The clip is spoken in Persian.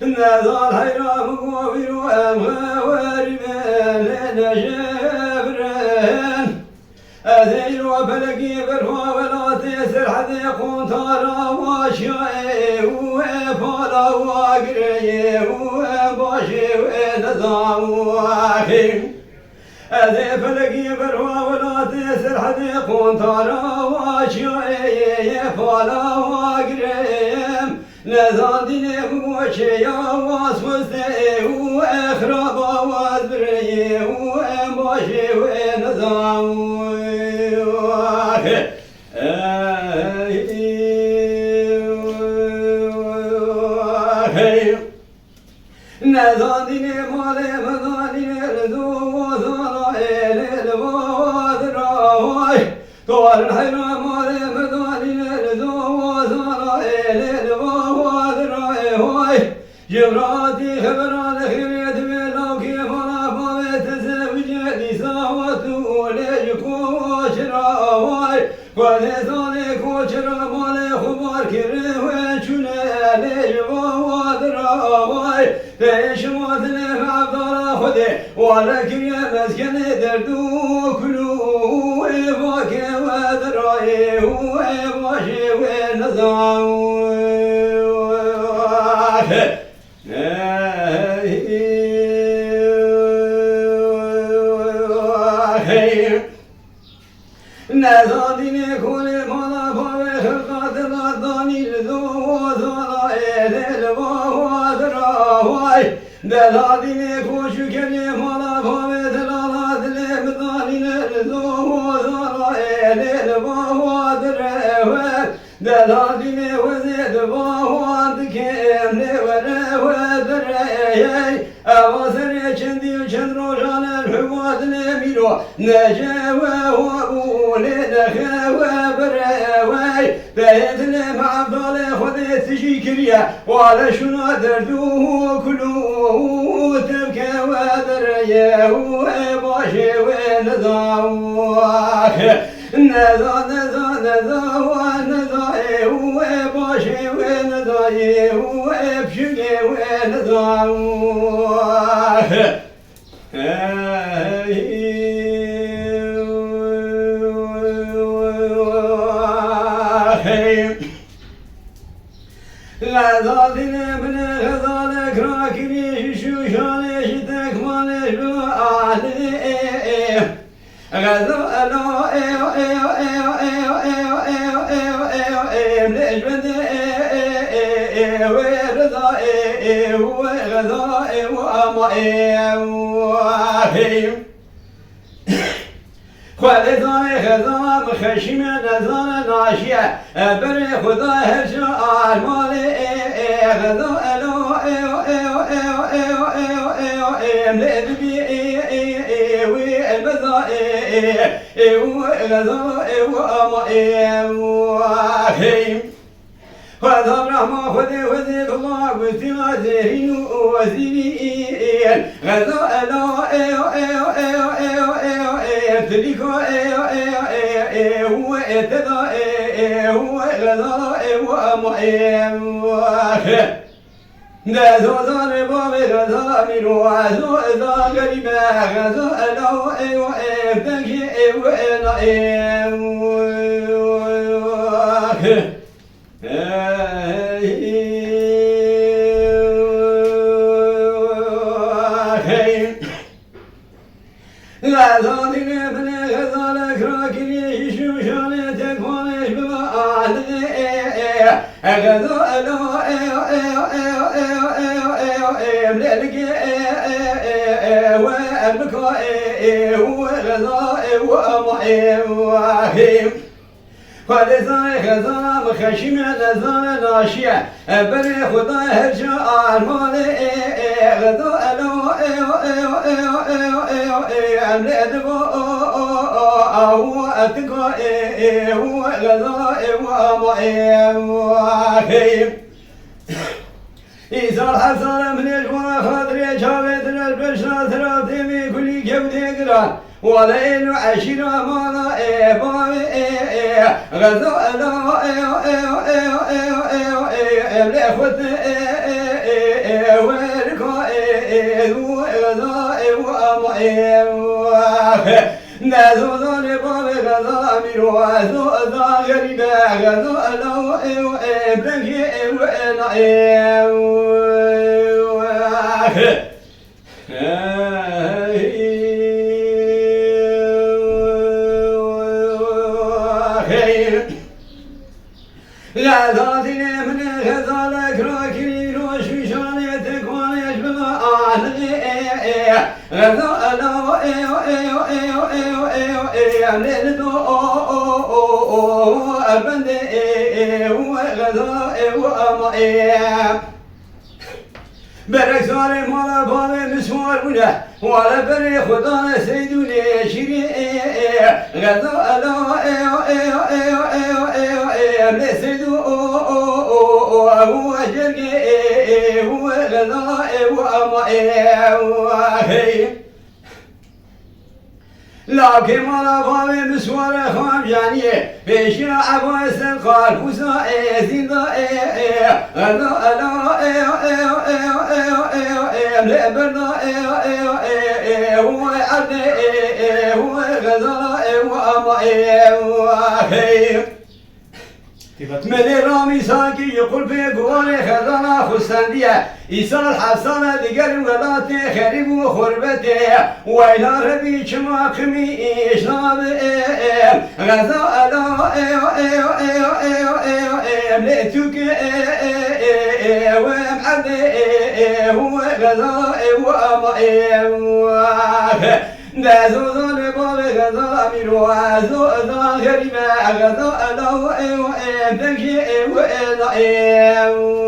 نزال حيرام قوي واربان نجبران أذير وبلقي برفا ولا تسر حديقون ترى واشياء وفالا وقري وباشي ونظام واخي أذي بلقي برفا ولا تسر حديقون ترى واشياء فالا وقري نزال ديني موشي واسوسي واخرب وازبري وماشي ونظام نزادين مالي مدانين ردو وزرائل الوادراي طوال الحيرة مالي مدانين ردو وزرائل الوادراي جبراتي خبران خيريت بلو كيف انا فامت زوجتي ساوتو ليجكو وشراوي ولساني كوشرا مالي خبار كري وشنا ليجبو وادراوي فيشمات لي عبدالله خدي ولكن يا مسكن دردو كلو باكي وادراي وباشي ونظام نزادين كل مالا فوي خلقات الأرضاني لذو وزرائل الوادراوي نزادين كوشو كلي مالا فوي تلالات لبضاني لذو وزرائل الوادراوي نزادين وزيد باوان كيم نورا ودرعي أواسر چندی و چند روزان الحواد نمیرو نجوا و بولی نخوا براوی بیت لم عبدال خود تجی کریا وعلى شنا دردو کلو تبکه و درعیه و باشی و نظام نزا نزا نزا و نزای و باشی و نزای و بشگی و نظام غزالين ابن غزالك راكبيش شوشانيش تكمانيش بأهلي غزالو ايو ايو ايو ايو ايو ايو ايو ايو ايو ليش بدي ايو رضا ايو غزال ايو اما ايو خالدای خزام خشم نزان ناشیه بر خدا هرشا آرمال خدا الو ایو ایو ایو ایو ایو ایو ایم لدبی وی البزا ایو غزا ایو اما ایو خدا رحمه خدا وزي الله وسيما زهين وزيرين غزا الو ایو ایو ایو ایو ایو تليكو ايو ايو ايو ايو اتدا ايو غزا ايو اما ايو نازو زان بابي غزا ميرو عزو ازا قريبا غزا الو ايو ايو تنكي ايو ايو غزالين ابن غزالك راكنيش شوشانيتك وانيش بمعالي غزو الو ايو ايو ايو ايو ايو ايو ايو ملالكي ايو وابكو ايو غزا ايو اما ايو خالصای خزام خشم نزان ناشیه بر خدا هرشا آرمان غدا الو ایو ایو ایو ایو ایو امر ادبو او اتکو ایو غدا ایو اما ایو إيصال حصل من الجوار خاطري جابت البشرة ثلاثة من كل كبد قران وليل عشرة مالا غزو لخوت نازو ذوني بابي غزا ميرو ذو ذا غريبا غزو بلنكي غزاتي من غزالك راكني روش في شانيتك وانا يشبه غزو ليلدو أبندي وغزاء وأمائي برك ساري مالا بابي مسوار بنا ولا بري خدانا سيدوني شيري غزاء لسيدو وجرقي وغزاء وأمائي لكن مالا بابي مسوار خام جانيه في شراع باس القال فسائي زندائي لبردائي هو عدي هو غزائي وأمائي من الرامي ساكي يقول في قواني خزانة خستاندية إيصال حسانة دقل ولاتي خريب وخربتي وإلى ربي كما قمي إشناب غزاء ليتوك ومعدي هو غزاء وأمائي نازو ذا بابي غزا ميرو عزو ذا غريبا غزا لو تكي وإلائي